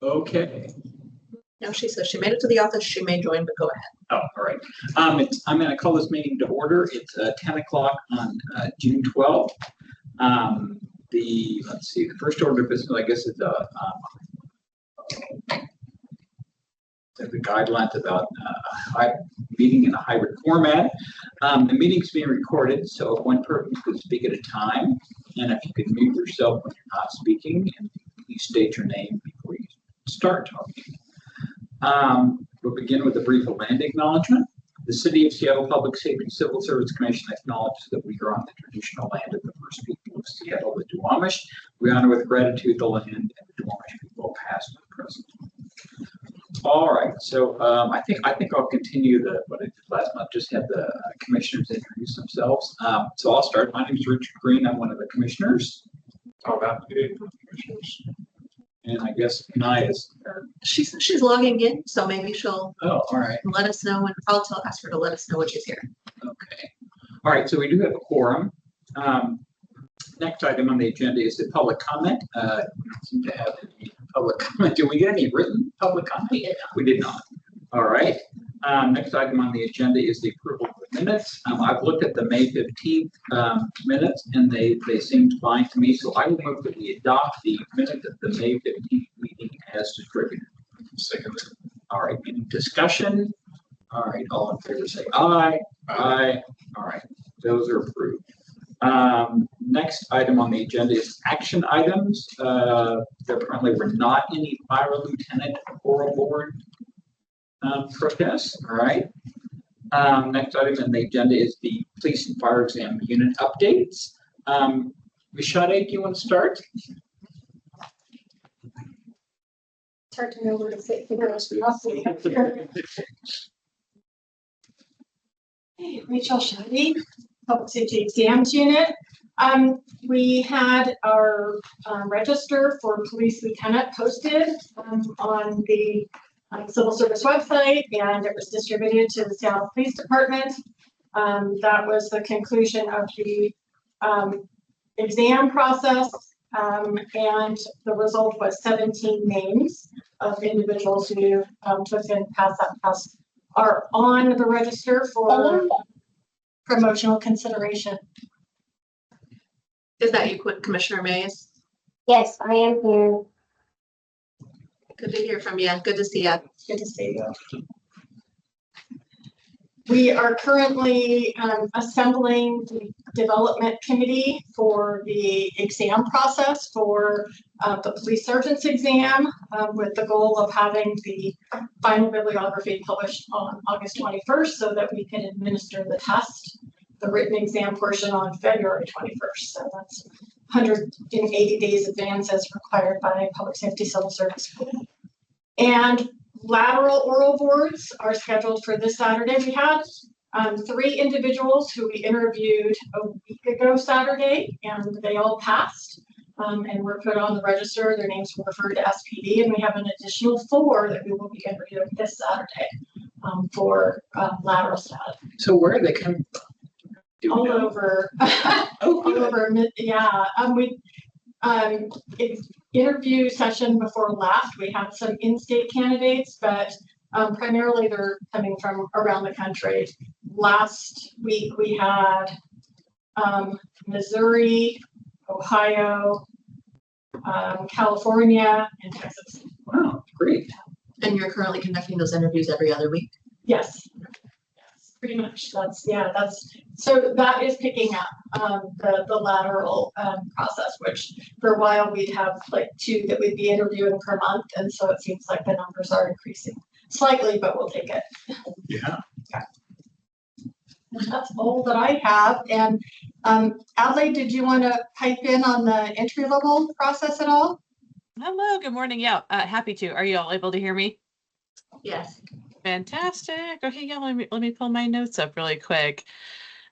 Okay. No, she says she made it to the office. She may join, but go ahead. Oh, all right. I'm going to call this meeting to order. It's 10 o'clock on June 12th. Let's see, the first order of business, I guess, is the guidelines about meeting in a hybrid format. The meeting's being recorded, so if one person could speak at a time, and if you could mute yourself when you're not speaking, and please state your name before you start talking. We'll begin with a brief land acknowledgement. The City of Seattle Public Safety Civil Service Commission acknowledges that we are on the traditional land of the first people of Seattle, the Duwamish. We honor with gratitude the land and the Duwamish people, past and present. All right, so I think I'll continue what I did last month. Just have the commissioners introduce themselves. So I'll start. My name is Richard Green. I'm one of the commissioners. How about the commissioners? And I guess Naya's. She's logging in, so maybe she'll Oh, all right. let us know, and I'll ask her to let us know when she's here. Okay. All right, so we do have a quorum. Next item on the agenda is the public comment. We don't seem to have any public comment. Did we get any written public comment? We did not. All right. Next item on the agenda is the approval of the minutes. I've looked at the May 15th minutes, and they seemed fine to me, so I will move that we adopt the minutes of the May 15th meeting as distributed. Second. All right, any discussion? All right, all in favor say aye. Aye. All right, those are approved. Next item on the agenda is action items. There apparently were not any fire lieutenant oral board protests. All right. Next item on the agenda is the police and fire exam unit updates. Mishade, do you want to start? It's hard to know where to sit. Hey, Rachel Shady, Public Safety Exams Unit. We had our register for police lieutenant posted on the civil service website, and it was distributed to the Seattle Police Department. That was the conclusion of the exam process, and the result was 17 names of individuals who took and passed that test are on the register for promotional consideration. Is that you, Commissioner Mays? Yes, I am here. Good to hear from you. Good to see you. Good to see you. We are currently assembling the development committee for the exam process for the police sergeant's exam, with the goal of having the final bibliography published on August 21st so that we can administer the test, the written exam portion, on February 21st. So that's 180 days advance as required by Public Safety Civil Service. And lateral oral boards are scheduled for this Saturday. We had 3 individuals who we interviewed a week ago Saturday, and they all passed and were put on the register. Their names were referred to SPD, and we have an additional 4 that we will be interviewing this Saturday for lateral status. So where are they coming from? All over. Oh, all over. Yeah. Interview session before last, we had some in-state candidates, but primarily they're coming from around the country. Last week we had Missouri, Ohio, California, and Texas. Wow, great. And you're currently conducting those interviews every other week? Yes. Pretty much. So that is picking up the lateral process, which for a while we'd have like 2 that we'd be interviewing per month, and so it seems like the numbers are increasing slightly, but we'll take it. Yeah. And that's all that I have. And Adlai, did you want to pipe in on the entry level process at all? Hello, good morning. Yeah, happy to. Are you all able to hear me? Yes. Fantastic. Okay, yeah, let me pull my notes up really quick.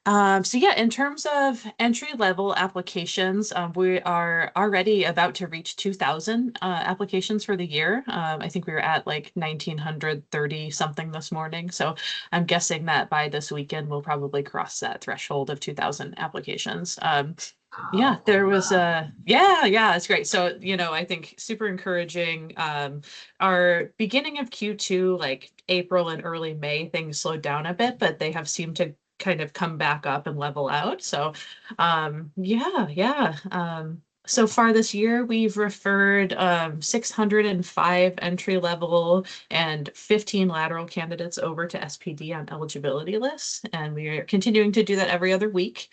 So yeah, in terms of entry level applications, we are already about to reach 2,000 applications for the year. I think we were at like 1,930 something this morning. So I'm guessing that by this weekend, we'll probably cross that threshold of 2,000 applications. Yeah, there was yeah, it's great. So, I think super encouraging. Our beginning of Q2, like April and early May, things slowed down a bit, but they have seemed to kind of come back up and level out. So, yeah. So far this year, we've referred 605 entry level and 15 lateral candidates over to SPD on eligibility lists, and we are continuing to do that every other week.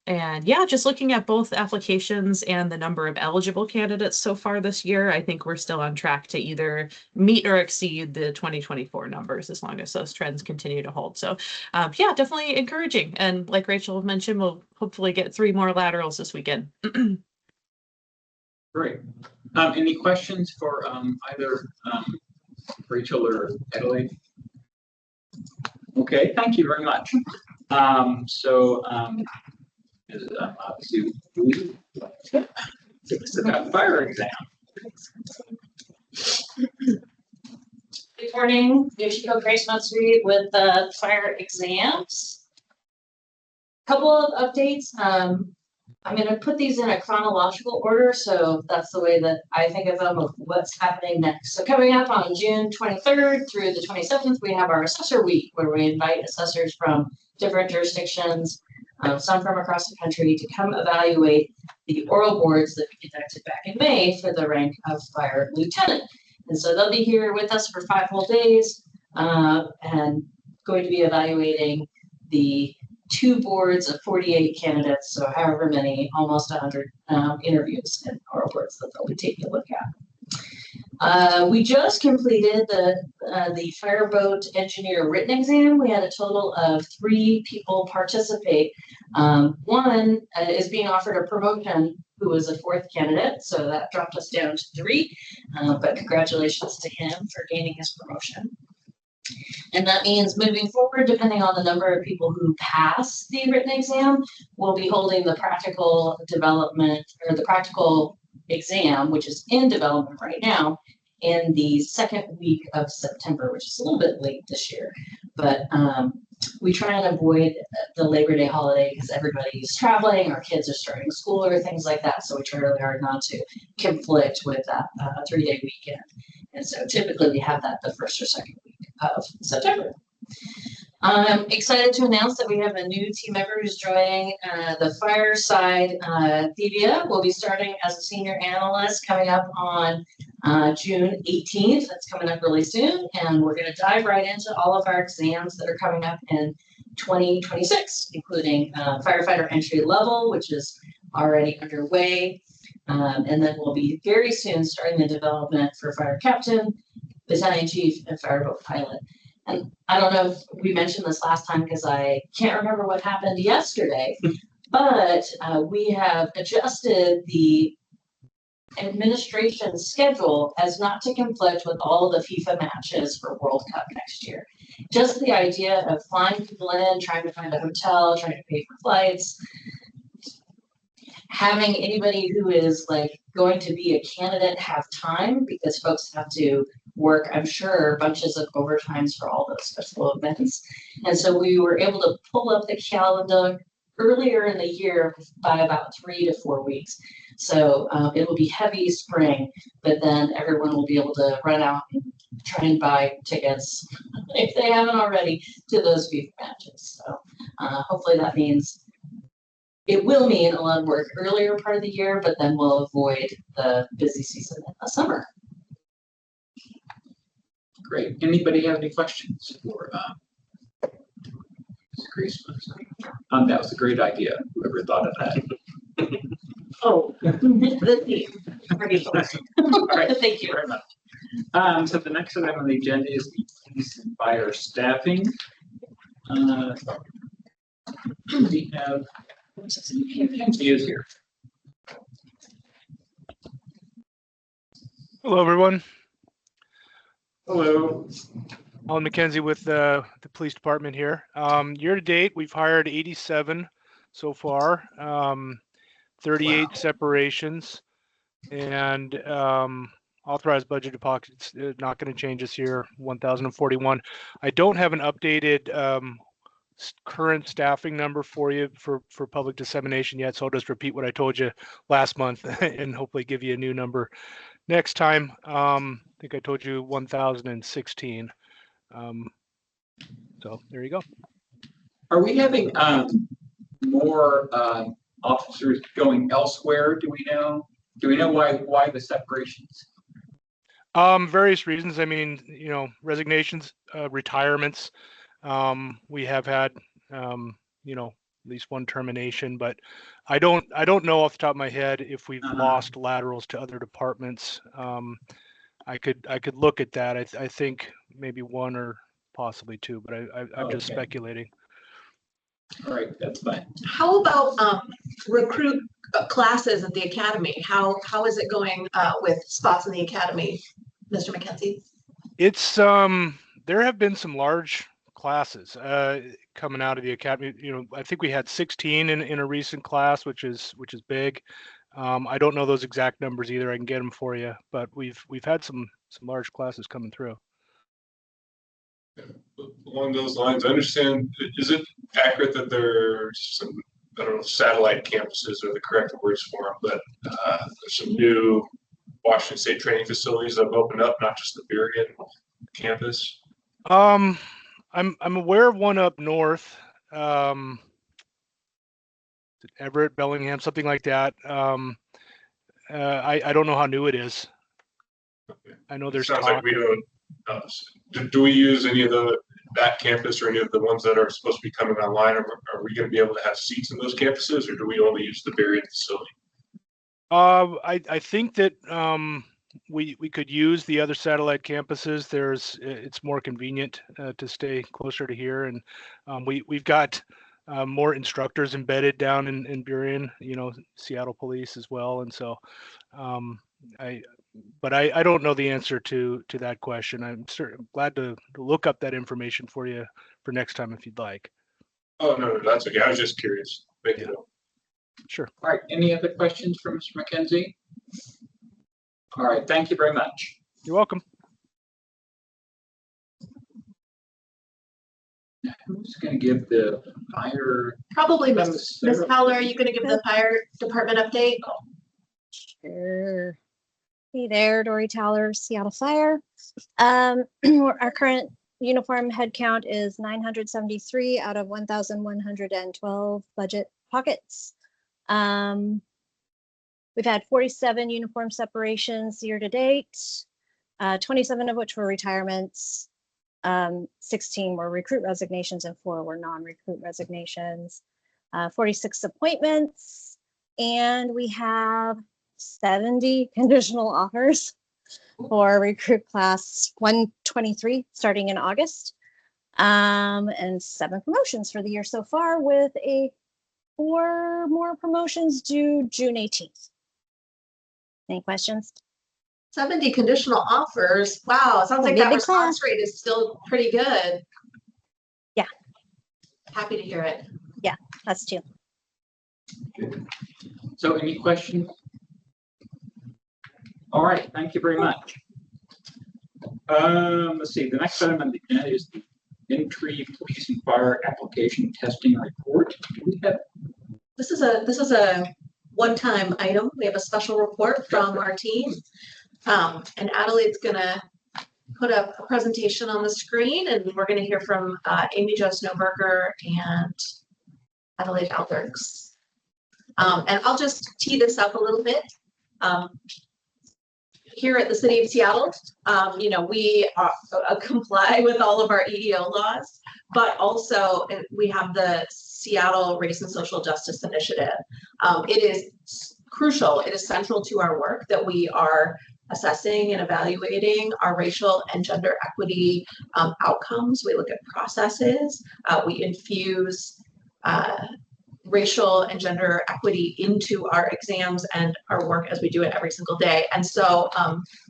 And yeah, just looking at both applications and the number of eligible candidates so far this year, I think we're still on track to either meet or exceed the 2024 numbers as long as those trends continue to hold. So yeah, definitely encouraging. And like Rachel mentioned, we'll hopefully get 3 more laterals this weekend. Great. Any questions for either Rachel or Adelaide? Okay, thank you very much. Obviously, it's about fire exam. Good morning, Yoshiko Grace Matsuri with the fire exams. Couple of updates. I'm going to put these in a chronological order, so that's the way that I think of them, of what's happening next. So coming up on June 23rd through the 27th, we have our Assessor Week, where we invite assessors from different jurisdictions, some from across the country, to come evaluate the oral boards that we conducted back in May for the rank of fire lieutenant. And so they'll be here with us for 5 whole days and going to be evaluating the 2 boards of 48 candidates, so however many, almost 100 interviews and oral boards that they'll be taking a look at. We just completed the fireboat engineer written exam. We had a total of 3 people participate. One is being offered a promotion, who was a 4th candidate, so that dropped us down to 3. But congratulations to him for gaining his promotion. And that means moving forward, depending on the number of people who pass the written exam, we'll be holding the practical development or the practical exam, which is in development right now, in the 2nd week of September, which is a little bit late this year. But we try and avoid the Labor Day holiday because everybody's traveling, our kids are starting school or things like that. So we try really hard not to conflict with that 3-day weekend. And so typically we have that the 1st or 2nd week of September. I'm excited to announce that we have a new team member who's joining the fireside. Thevia will be starting as a senior analyst coming up on June 18th. That's coming up really soon. And we're going to dive right into all of our exams that are coming up in 2026, including firefighter entry level, which is already underway. And then we'll be very soon starting the development for fire captain, battalion chief, and fireboat pilot. And I don't know if we mentioned this last time because I can't remember what happened yesterday, but we have adjusted the administration schedule as not to conflict with all of the FIFA matches for World Cup next year. Just the idea of flying people in, trying to find a hotel, trying to pay for flights, having anybody who is like going to be a candidate have time, because folks have to work, I'm sure, bunches of overtimes for all those special events. And so we were able to pull up the calendar earlier in the year by about 3 to 4 weeks. So it will be heavy spring, but then everyone will be able to run out and try and buy tickets, if they haven't already, to those FIFA matches. So hopefully that means it will mean a lot of work earlier part of the year, but then we'll avoid the busy season in the summer. Great. Anybody have any questions for Grace? That was a great idea. Whoever thought of that. Oh, the theme. All right. Thank you very much. So the next item on the agenda is the police and fire staffing. We have is here. Hello, everyone. Hello. Alan McKenzie with the police department here. Year to date, we've hired 87 so far, 38 Wow. separations, and authorized budget deposits not going to change this year, 1,041. I don't have an updated current staffing number for you for public dissemination yet, so I'll just repeat what I told you last month and hopefully give you a new number next time. I think I told you 1,016. So there you go. Are we having more officers going elsewhere? Do we know? Do we know why the separations? Various reasons. I mean, resignations, retirements. We have had, at least one termination, but I don't know off the top of my head if we've lost laterals to other departments. I could look at that. I think maybe one or possibly two, but I'm just speculating. All right, that's fine. How about recruit classes at the academy? How is it going with spots in the academy, Mr. McKenzie? It's there have been some large classes coming out of the academy. I think we had 16 in a recent class, which is big. I don't know those exact numbers either. I can get them for you, but we've had some large classes coming through. Along those lines, I understand, is it accurate that there's some, I don't know, satellite campuses are the correct words for them, but there's some new Washington State training facilities that have opened up, not just the Berrien campus? I'm aware of one up north, Everett, Bellingham, something like that. I don't know how new it is. Okay. I know there's Sounds talk. like we don't. Do we use any of that campus or any of the ones that are supposed to be coming online? Are we going to be able to have seats in those campuses, or do we only use the Berrien facility? I think that we could use the other satellite campuses. It's more convenient to stay closer to here, and we've got more instructors embedded down in Berrien, Seattle Police as well, and so but I don't know the answer to that question. I'm glad to look up that information for you for next time if you'd like. Oh, no, that's okay. I was just curious. Thank you. Sure. All right, any other questions for Mr. McKenzie? All right, thank you very much. You're welcome. Who's going to give the fire? Probably Ms. Howler, are you going to give the fire department update? Sure. Hey there, Dory Towler, Seattle Fire. Our current uniform head count is 973 out of 1,112 budget pockets. We've had 47 uniform separations year to date, 27 of which were retirements, 16 were recruit resignations, and 4 were non-recruit resignations, 46 appointments, and we have 70 conditional offers for recruit class 123 starting in August, and 7 promotions for the year so far, with 4 more promotions due June 18th. Any questions? 70 conditional offers. Wow, it sounds like that response rate is still pretty good. Yeah. Happy to hear it. Yeah, us too. So any questions? All right, thank you very much. Let's see, the next item on the agenda is the entry police and fire application testing report. Do we have? This is a one-time item. We have a special report from our team. And Adelaide's gonna put up a presentation on the screen, and we're gonna hear from Amy Jo Snowberger and Adelaide Albergs. And I'll just tee this up a little bit. Here at the City of Seattle, we comply with all of our EEO laws, but also we have the Seattle Race and Social Justice Initiative. It is crucial, it is central to our work that we are assessing and evaluating our racial and gender equity outcomes. We look at processes, we infuse racial and gender equity into our exams and our work as we do it every single day. And so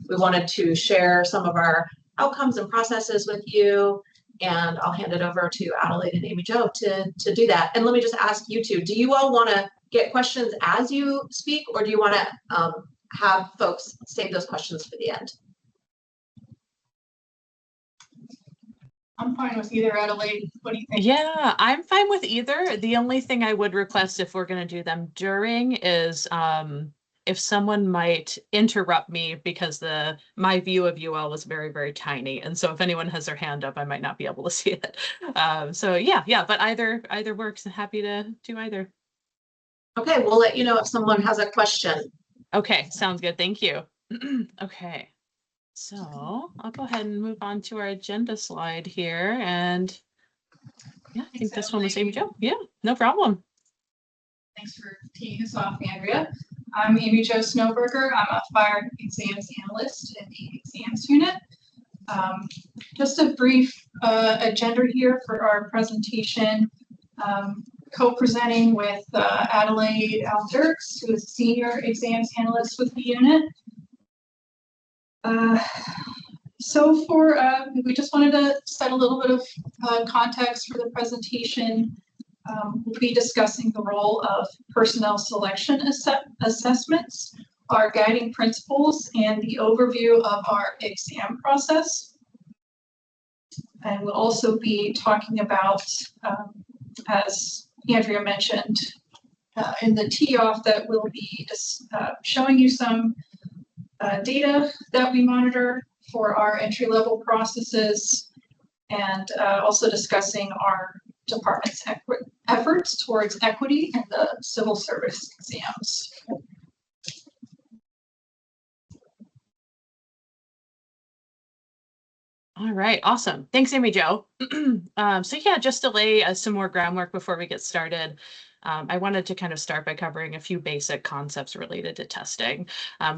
we wanted to share some of our outcomes and processes with you. And I'll hand it over to Adelaide and Amy Jo to do that. And let me just ask you two, do you all want to get questions as you speak, or do you want to have folks save those questions for the end? I'm fine with either, Adelaide. What do you think? Yeah, I'm fine with either. The only thing I would request if we're going to do them during is if someone might interrupt me, because my view of you all was very, very tiny. And so if anyone has their hand up, I might not be able to see it. So yeah, but either works. I'm happy to do either. Okay, we'll let you know if someone has a question. Okay, sounds good. Thank you. Okay. So I'll go ahead and move on to our agenda slide here. And yeah, I think this one was Amy Jo. Yeah, no problem. Thanks for teeing us off, Andrea. I'm Amy Jo Snowberger. I'm a fire exams analyst in the exams unit. Just a brief agenda here for our presentation. Co-presenting with Adelaide Aldirks, who is a senior exams analyst with the unit. We just wanted to set a little bit of context for the presentation. We'll be discussing the role of personnel selection assessments, our guiding principles, and the overview of our exam process. And we'll also be talking about, as Andrea mentioned in the tee-off, that we'll be just showing you some data that we monitor for our entry-level processes, and also discussing our department's efforts towards equity in the civil service exams. All right, awesome. Thanks, Amy Jo. So yeah, just to lay some more groundwork before we get started, I wanted to kind of start by covering a few basic concepts related to testing.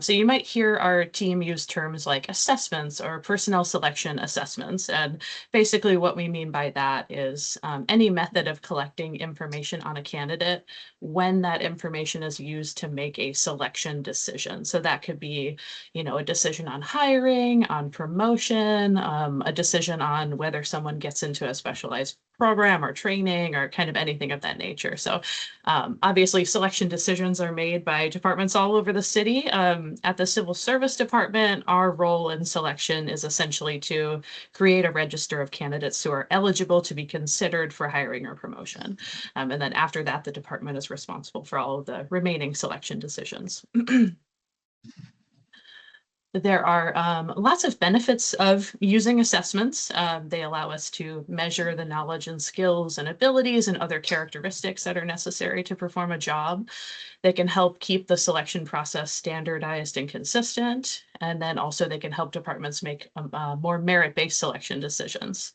So you might hear our team use terms like assessments or personnel selection assessments. And basically what we mean by that is any method of collecting information on a candidate when that information is used to make a selection decision. So that could be, a decision on hiring, on promotion, a decision on whether someone gets into a specialized program or training or kind of anything of that nature. So obviously selection decisions are made by departments all over the city. At the Civil Service Department, our role in selection is essentially to create a register of candidates who are eligible to be considered for hiring or promotion. And then after that, the department is responsible for all of the remaining selection decisions. There are lots of benefits of using assessments. They allow us to measure the knowledge and skills and abilities and other characteristics that are necessary to perform a job. They can help keep the selection process standardized and consistent. And then also they can help departments make more merit-based selection decisions.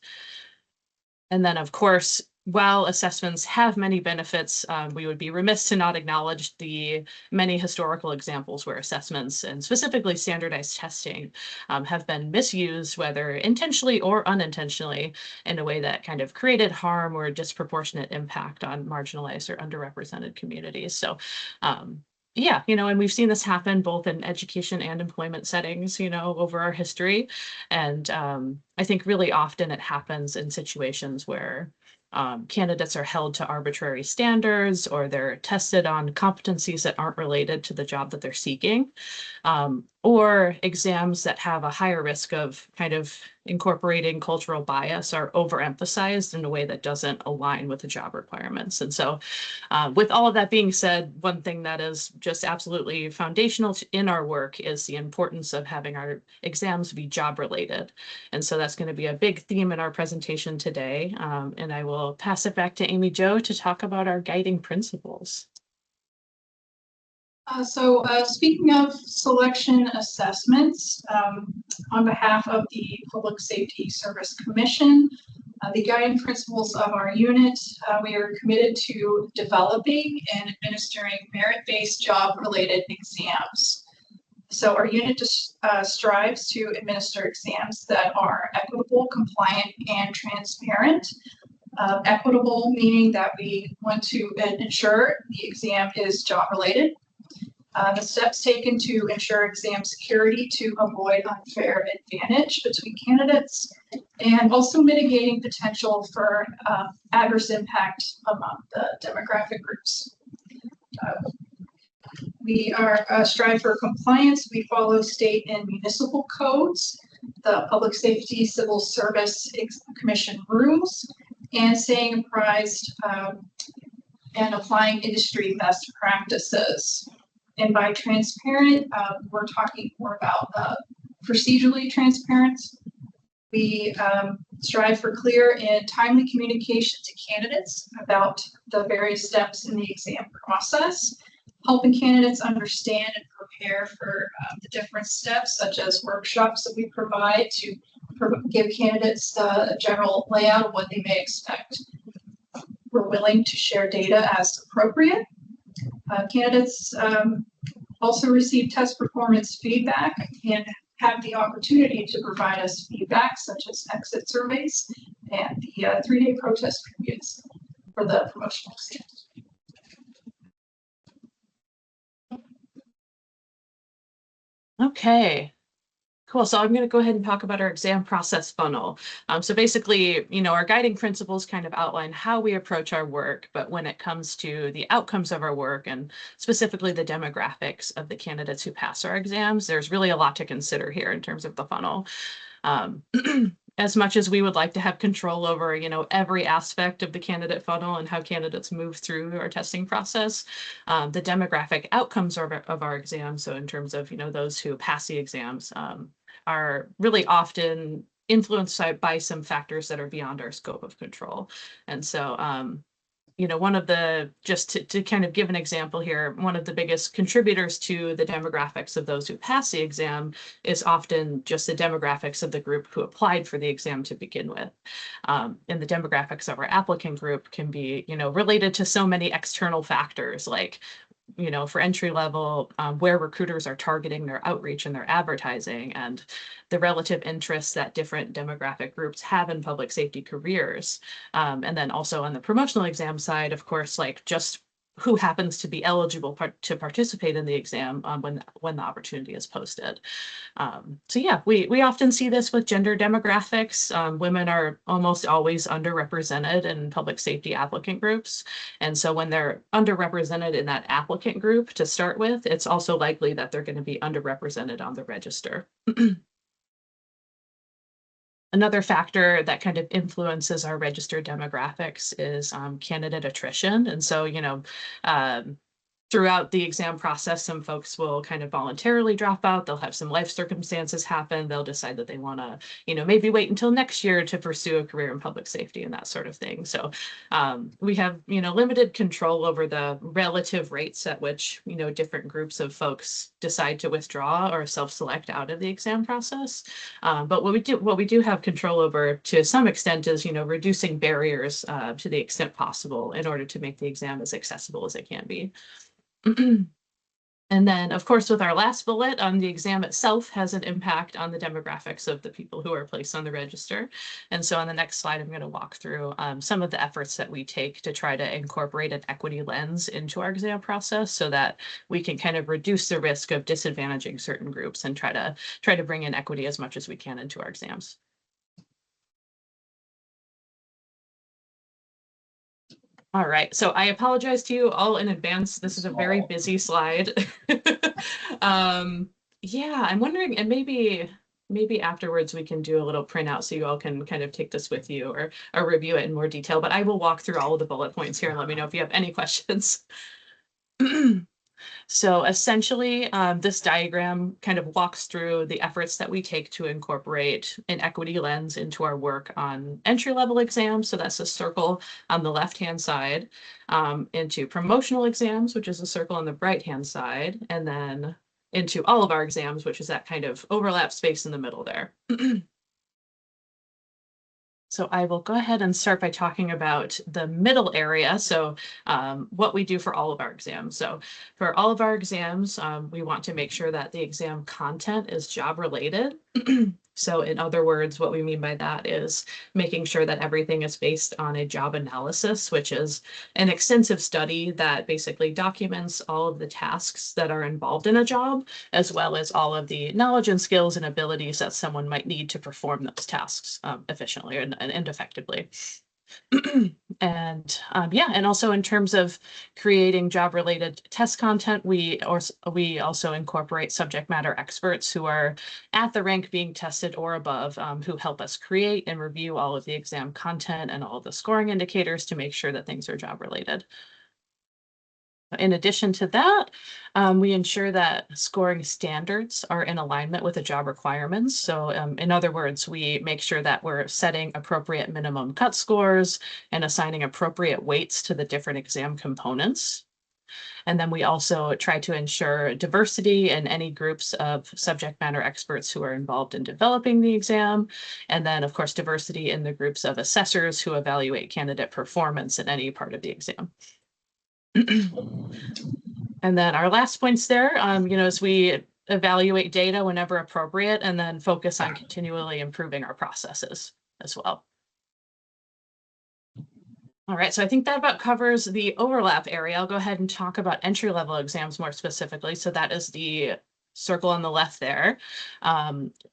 And then, of course, while assessments have many benefits, we would be remiss to not acknowledge the many historical examples where assessments, and specifically standardized testing, have been misused, whether intentionally or unintentionally, in a way that kind of created harm or disproportionate impact on marginalized or underrepresented communities. So yeah, and we've seen this happen both in education and employment settings, over our history. And I think really often it happens in situations where candidates are held to arbitrary standards, or they're tested on competencies that aren't related to the job that they're seeking, or exams that have a higher risk of kind of incorporating cultural bias are overemphasized in a way that doesn't align with the job requirements. And so with all of that being said, one thing that is just absolutely foundational in our work is the importance of having our exams be job related. And so that's going to be a big theme in our presentation today. And I will pass it back to Amy Jo to talk about our guiding principles. Speaking of selection assessments, on behalf of the Public Safety Service Commission, the guiding principles of our unit, we are committed to developing and administering merit-based job-related exams. So our unit strives to administer exams that are equitable, compliant, and transparent. Equitable meaning that we want to ensure the exam is job-related. The steps taken to ensure exam security to avoid unfair advantage between candidates, and also mitigating potential for adverse impact among the demographic groups. We are strive for compliance. We follow state and municipal codes, the Public Safety Civil Service Commission rules, and staying apprised and applying industry best practices. And by transparent, we're talking more about procedurally transparent. We strive for clear and timely communication to candidates about the various steps in the exam process, helping candidates understand and prepare for the different steps, such as workshops that we provide to give candidates the general layout of what they may expect. We're willing to share data as appropriate. Candidates also receive test performance feedback and have the opportunity to provide us feedback, such as exit surveys and the 3-day protest periods for the promotional exams. Okay, cool. So I'm going to go ahead and talk about our exam process funnel. So basically, our guiding principles kind of outline how we approach our work, but when it comes to the outcomes of our work and specifically the demographics of the candidates who pass our exams, there's really a lot to consider here in terms of the funnel. As much as we would like to have control over, every aspect of the candidate funnel and how candidates move through our testing process, the demographic outcomes of our exams, so in terms of, those who pass the exams, are really often influenced by some factors that are beyond our scope of control. And so, one of the, just to kind of give an example here, one of the biggest contributors to the demographics of those who pass the exam is often just the demographics of the group who applied for the exam to begin with. And the demographics of our applicant group can be, related to so many external factors, like for entry level, where recruiters are targeting their outreach and their advertising, and the relative interests that different demographic groups have in public safety careers. And then also on the promotional exam side, of course, like just who happens to be eligible to participate in the exam when the opportunity is posted. So yeah, we often see this with gender demographics. Women are almost always underrepresented in public safety applicant groups. And so when they're underrepresented in that applicant group to start with, it's also likely that they're going to be underrepresented on the register. Another factor that kind of influences our registered demographics is candidate attrition. And so, throughout the exam process, some folks will kind of voluntarily drop out. They'll have some life circumstances happen. They'll decide that they want to, maybe wait until next year to pursue a career in public safety and that sort of thing. So we have, limited control over the relative rates at which, different groups of folks decide to withdraw or self-select out of the exam process. But what we do have control over to some extent is, reducing barriers to the extent possible in order to make the exam as accessible as it can be. And then, of course, with our last bullet, the exam itself has an impact on the demographics of the people who are placed on the register. And so on the next slide, I'm going to walk through some of the efforts that we take to try to incorporate an equity lens into our exam process so that we can kind of reduce the risk of disadvantaging certain groups and try to bring in equity as much as we can into our exams. All right, so I apologize to you all in advance. This is a very busy slide. Yeah, I'm wondering, and maybe afterwards we can do a little printout so you all can kind of take this with you or review it in more detail, but I will walk through all of the bullet points here and let me know if you have any questions. So essentially, this diagram kind of walks through the efforts that we take to incorporate an equity lens into our work on entry-level exams. So that's a circle on the left-hand side, into promotional exams, which is a circle on the right-hand side, and then into all of our exams, which is that kind of overlap space in the middle there. So I will go ahead and start by talking about the middle area. So what we do for all of our exams. So for all of our exams, we want to make sure that the exam content is job related. So in other words, what we mean by that is making sure that everything is based on a job analysis, which is an extensive study that basically documents all of the tasks that are involved in a job, as well as all of the knowledge and skills and abilities that someone might need to perform those tasks efficiently and effectively. And yeah, and also in terms of creating job-related test content, we also incorporate subject matter experts who are at the rank being tested or above, who help us create and review all of the exam content and all of the scoring indicators to make sure that things are job-related. In addition to that, we ensure that scoring standards are in alignment with the job requirements. So in other words, we make sure that we're setting appropriate minimum cut scores and assigning appropriate weights to the different exam components. And then we also try to ensure diversity in any groups of subject matter experts who are involved in developing the exam. And then, of course, diversity in the groups of assessors who evaluate candidate performance in any part of the exam. And then our last points there, is we evaluate data whenever appropriate and then focus on continually improving our processes as well. All right, so I think that about covers the overlap area. I'll go ahead and talk about entry-level exams more specifically. So that is the circle on the left there.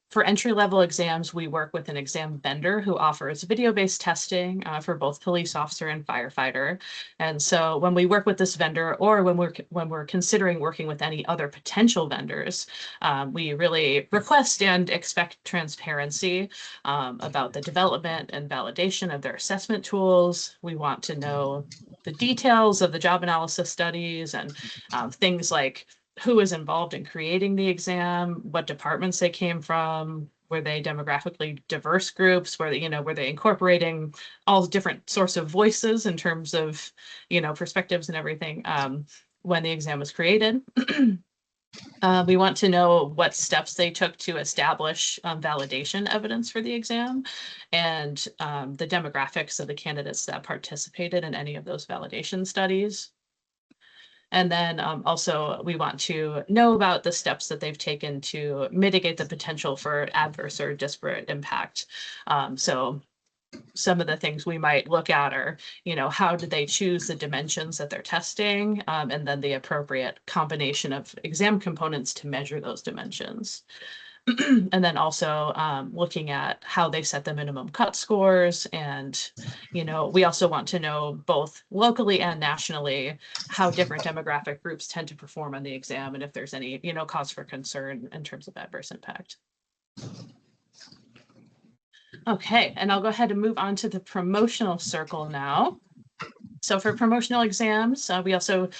For entry-level exams, we work with an exam vendor who offers video-based testing for both police officer and firefighter. And so when we work with this vendor, or when we're considering working with any other potential vendors, we really request and expect transparency about the development and validation of their assessment tools. We want to know the details of the job analysis studies and things like who is involved in creating the exam, what departments they came from, were they demographically diverse groups, were they incorporating all different sorts of voices in terms of, perspectives and everything when the exam was created. We want to know what steps they took to establish validation evidence for the exam and the demographics of the candidates that participated in any of those validation studies. And then also we want to know about the steps that they've taken to mitigate the potential for adverse or disparate impact. So some of the things we might look at are, how did they choose the dimensions that they're testing, and then the appropriate combination of exam components to measure those dimensions. And then also looking at how they set the minimum cut scores. And, we also want to know both locally and nationally how different demographic groups tend to perform on the exam and if there's any, cause for concern in terms of adverse impact. Okay, and I'll go ahead and move on to the promotional circle now. So for promotional exams, we also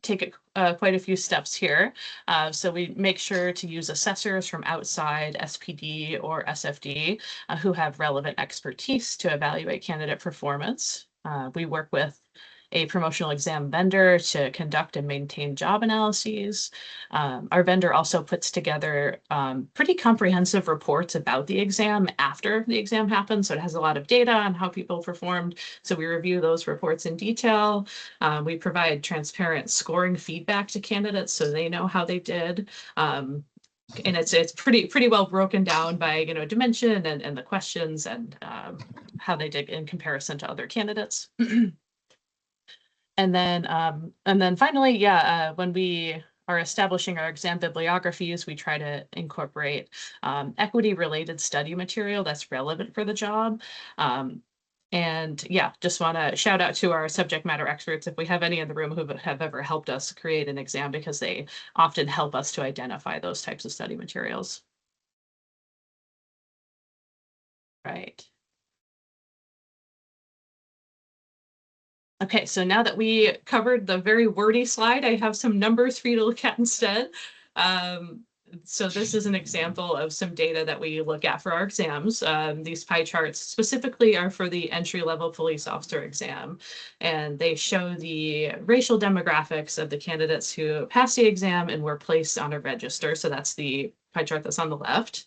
take quite a few steps here. So we make sure to use assessors from outside SPD or SFD who have relevant expertise to evaluate candidate performance. We work with a promotional exam vendor to conduct and maintain job analyses. Our vendor also puts together pretty comprehensive reports about the exam after the exam happens. So it has a lot of data on how people performed. So we review those reports in detail. We provide transparent scoring feedback to candidates so they know how they did. And it's pretty well broken down by dimension and the questions and how they did in comparison to other candidates. And then finally, when we are establishing our exam bibliographies, we try to incorporate equity-related study material that's relevant for the job. And yeah, just want to shout out to our subject matter experts if we have any in the room who have ever helped us create an exam, because they often help us to identify those types of study materials. Right. Okay, so now that we covered the very wordy slide, I have some numbers for you to look at instead. So this is an example of some data that we look at for our exams. These pie charts specifically are for the entry-level police officer exam, and they show the racial demographics of the candidates who passed the exam and were placed on a register. So that's the pie chart that's on the left.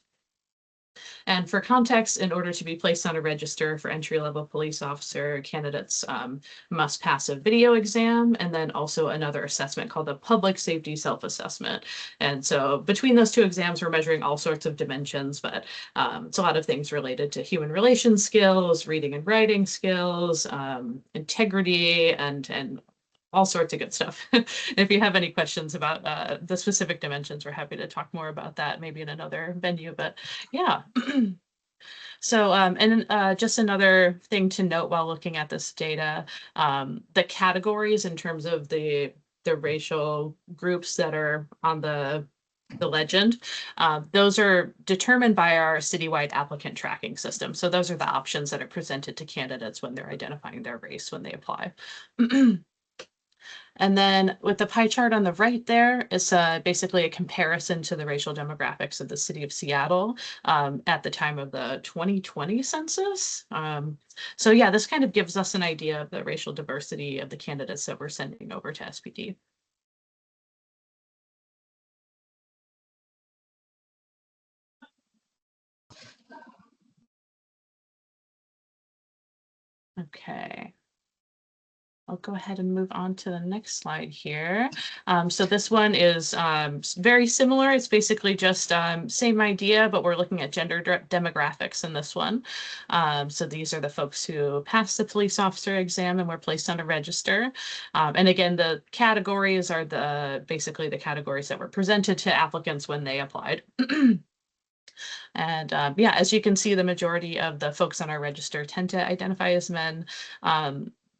And for context, in order to be placed on a register for entry-level police officer, candidates must pass a video exam and then also another assessment called the public safety self-assessment. And so between those two exams, we're measuring all sorts of dimensions, but it's a lot of things related to human relations skills, reading and writing skills, integrity, and all sorts of good stuff. If you have any questions about the specific dimensions, we're happy to talk more about that, maybe in another venue, but yeah. So, and just another thing to note while looking at this data, the categories in terms of the racial groups that are on the legend, those are determined by our citywide applicant tracking system. So those are the options that are presented to candidates when they're identifying their race when they apply. And then with the pie chart on the right there, it's basically a comparison to the racial demographics of the city of Seattle at the time of the 2020 census. So yeah, this kind of gives us an idea of the racial diversity of the candidates that we're sending over to SPD. Okay. I'll go ahead and move on to the next slide here. So this one is very similar. It's basically just same idea, but we're looking at gender demographics in this one. So these are the folks who passed the police officer exam and were placed on a register. And again, the categories are basically the categories that were presented to applicants when they applied. And yeah, as you can see, the majority of the folks on our register tend to identify as men.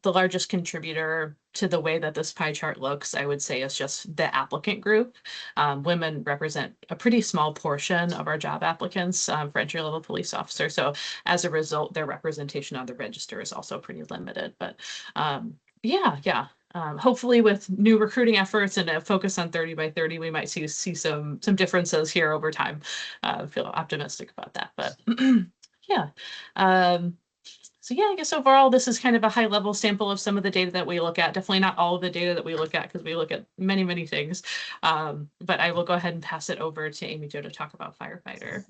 The largest contributor to the way that this pie chart looks, I would say, is just the applicant group. Women represent a pretty small portion of our job applicants for entry-level police officer. So as a result, their representation on the register is also pretty limited. But yeah. Hopefully with new recruiting efforts and a focus on 30 by 30, we might see some differences here over time. Feel optimistic about that, but yeah. So yeah, I guess overall, this is kind of a high level sample of some of the data that we look at. Definitely not all of the data that we look at because we look at many, many things. But I will go ahead and pass it over to Amy Jo to talk about firefighter.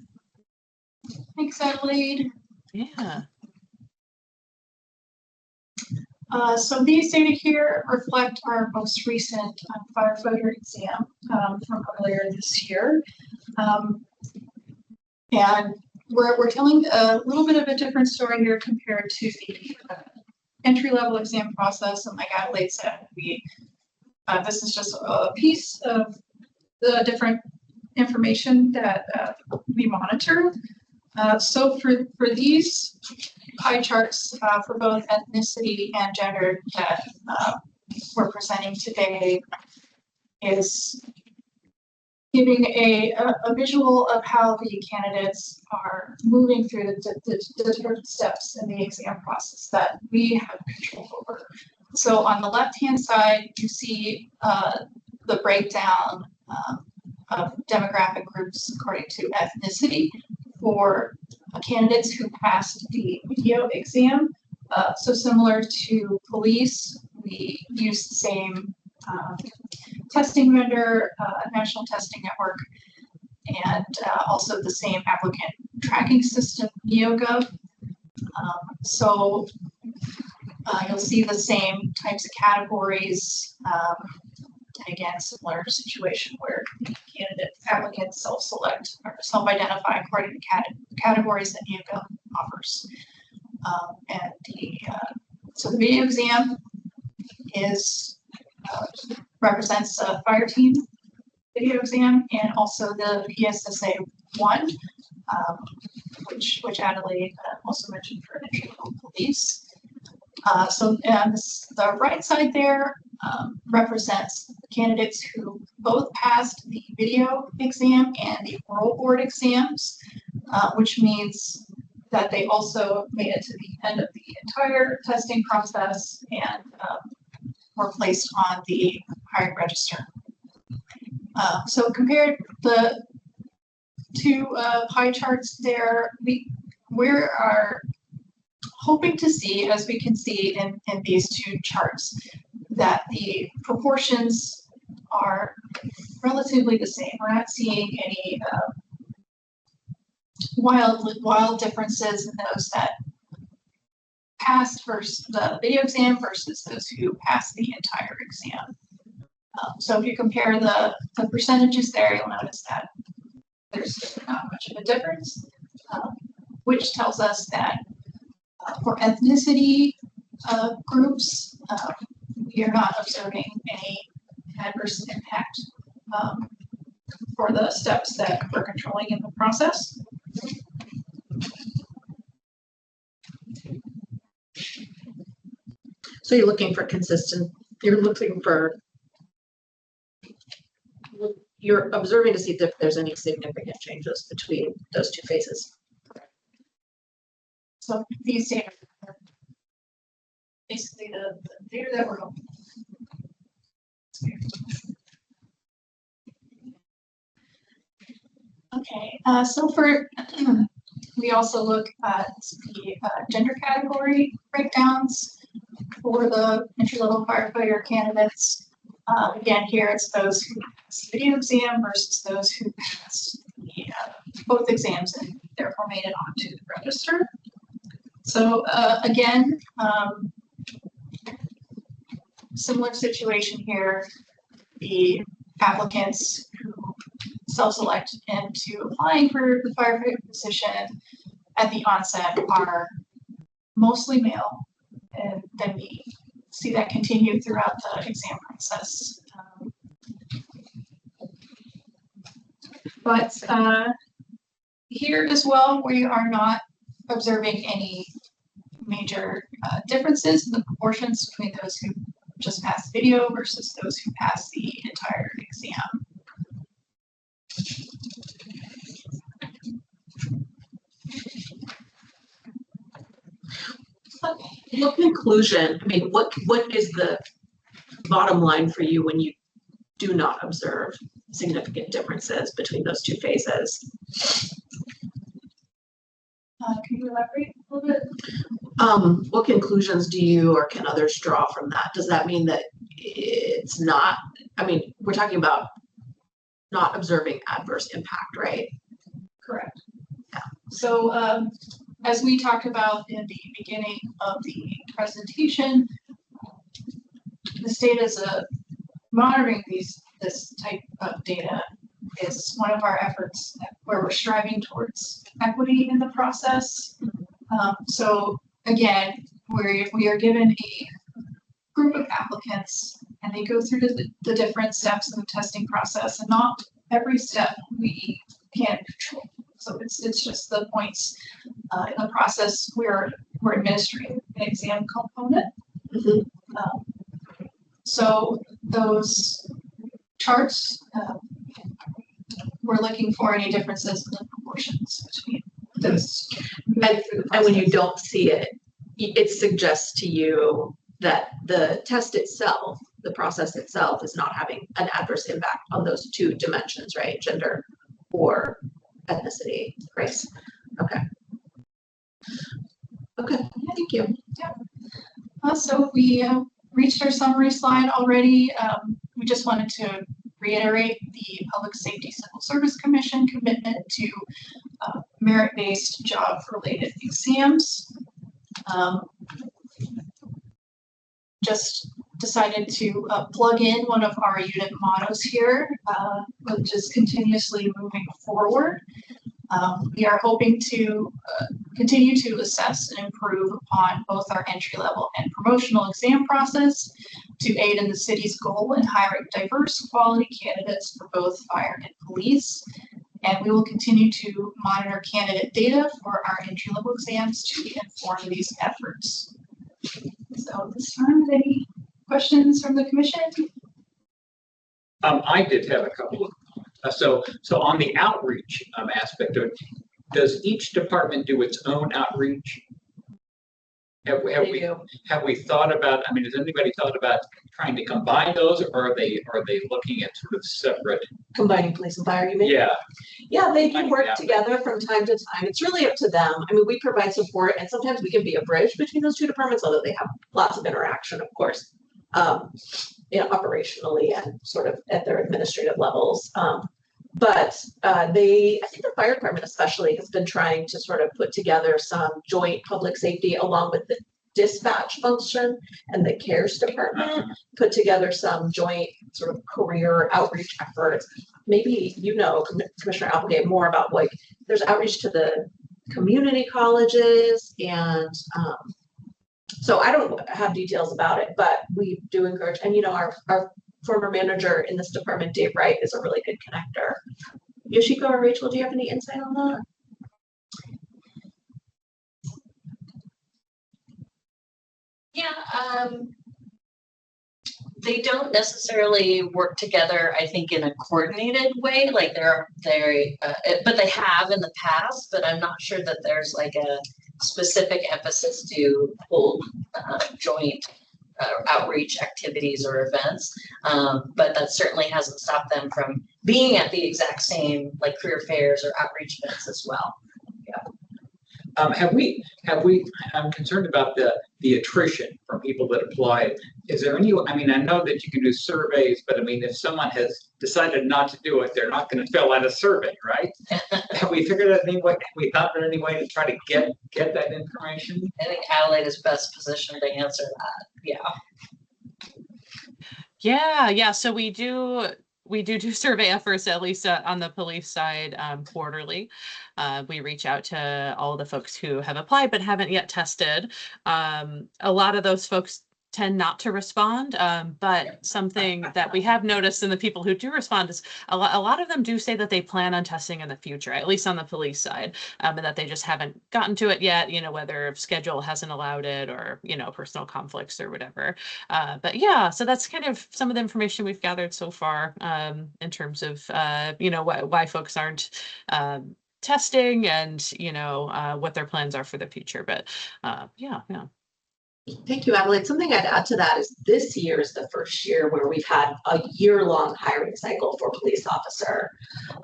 Thanks, Adelaide. Yeah. So these data here reflect our most recent firefighter exam from earlier this year. And we're telling a little bit of a different story here compared to the entry-level exam process. And like Adelaide said, this is just a piece of the different information that we monitor. So for these pie charts for both ethnicity and gender that we're presenting today is giving a visual of how the candidates are moving through the different steps in the exam process that we have control over. So on the left-hand side, you see the breakdown of demographic groups according to ethnicity for candidates who passed the video exam. So similar to police, we use the same testing vendor, National Testing Network, and also the same applicant tracking system, NeoGov. So you'll see the same types of categories. And again, similar situation where applicants self-select or self-identify according to categories that NeoGov offers. So the video exam represents a fire team video exam and also the PSSA 1, which Adelaide also mentioned for entry-level police. So the right side there represents candidates who both passed the video exam and the oral board exams, which means that they also made it to the end of the entire testing process and were placed on the hiring register. So compared the two pie charts there, we are hoping to see, as we can see in these two charts, that the proportions are relatively the same. We're not seeing any wild differences in those that passed versus the video exam versus those who passed the entire exam. So if you compare the percentages there, you'll notice that there's not much of a difference, which tells us that for ethnicity groups, we are not observing any adverse impact for the steps that we're controlling in the process. So you're looking for you're observing to see if there's any significant changes between those two phases. So these data are basically the data that we're hoping. Okay, so for we also look at the gender category breakdowns for the entry-level firefighter candidates. Again, here it's those who pass the video exam versus those who pass the, both exams and therefore made it onto the register. So again, similar situation here. The applicants who self-select into applying for the firefighter position at the onset are mostly male, and then we see that continue throughout the exam process. But here as well, we are not observing any major differences in the proportions between those who just passed video versus those who passed the entire exam. What conclusion, I mean, what is the bottom line for you when you do not observe significant differences between those two phases? Can you elaborate a little bit? What conclusions do you or can others draw from that? Does that mean that it's not, I mean, we're talking about not observing adverse impact, right? Correct. Yeah. So as we talked about in the beginning of the presentation, the state is monitoring this type of data is one of our efforts where we're striving towards equity in the process. So again, we are given a group of applicants and they go through the different steps of the testing process, and not every step we can control. So it's just the points in the process where we're administering an exam component. So those charts, we're looking for any differences in the proportions between those. And when you don't see it, it suggests to you that the test itself, the process itself, is not having an adverse impact on those two dimensions, right? Gender or ethnicity, race. Okay. Okay, thank you. Yeah. So we reached our summary slide already. We just wanted to reiterate the Public Safety Civil Service Commission commitment to merit-based job-related exams. Just decided to plug in one of our unit mottos here, which is continuously moving forward. We are hoping to continue to assess and improve upon both our entry-level and promotional exam process to aid in the city's goal in hiring diverse quality candidates for both fire and police. And we will continue to monitor candidate data for our entry-level exams to inform these efforts. So this time, any questions from the commission? I did have a couple of, so on the outreach aspect of it, does each department do its own outreach? Have we thought about, I mean, has anybody thought about trying to combine those, or are they looking at sort of separate? Combining police and fire, you mean? Yeah. Yeah, they can work Yeah. together from time to time. It's really up to them. I mean, we provide support and sometimes we can be a bridge between those two departments, although they have lots of interaction, of course, you know, operationally and sort of at their administrative levels. But I think the fire department especially has been trying to sort of put together some joint public safety along with the dispatch function and the cares department, put together some joint sort of career outreach efforts. Maybe, Commissioner Applegate, more about like, there's outreach to the community colleges and so I don't have details about it, but we do encourage, and our former manager in this department, Dave Wright, is a really good connector. Yoshiko or Rachel, do you have any insight on that? Yeah, they don't necessarily work together, I think, in a coordinated way, like but they have in the past, but I'm not sure that there's like a specific emphasis to hold joint outreach activities or events. But that certainly hasn't stopped them from being at the exact same like career fairs or outreach events as well. I'm concerned about the attrition from people that apply. Is there any, I know that you can do surveys, but if someone has decided not to do it, they're not going to fill out a survey, right? Have we figured out any way, have we thought of any way to try to get that information? I think Adelaide is best positioned to answer that. Yeah. So we do survey efforts, at least on the police side, quarterly. We reach out to all the folks who have applied but haven't yet tested. A lot of those folks tend not to respond, but something that we have noticed in the people who do respond is a lot of them do say that they plan on testing in the future, at least on the police side, and that they just haven't gotten to it yet, whether schedule hasn't allowed it or, personal conflicts or whatever. But yeah, so that's kind of some of the information we've gathered so far in terms of, why folks aren't testing and, what their plans are for the future. But yeah. Thank you, Adelaide. Something I'd add to that is this year is the first year where we've had a year-long hiring cycle for police officer.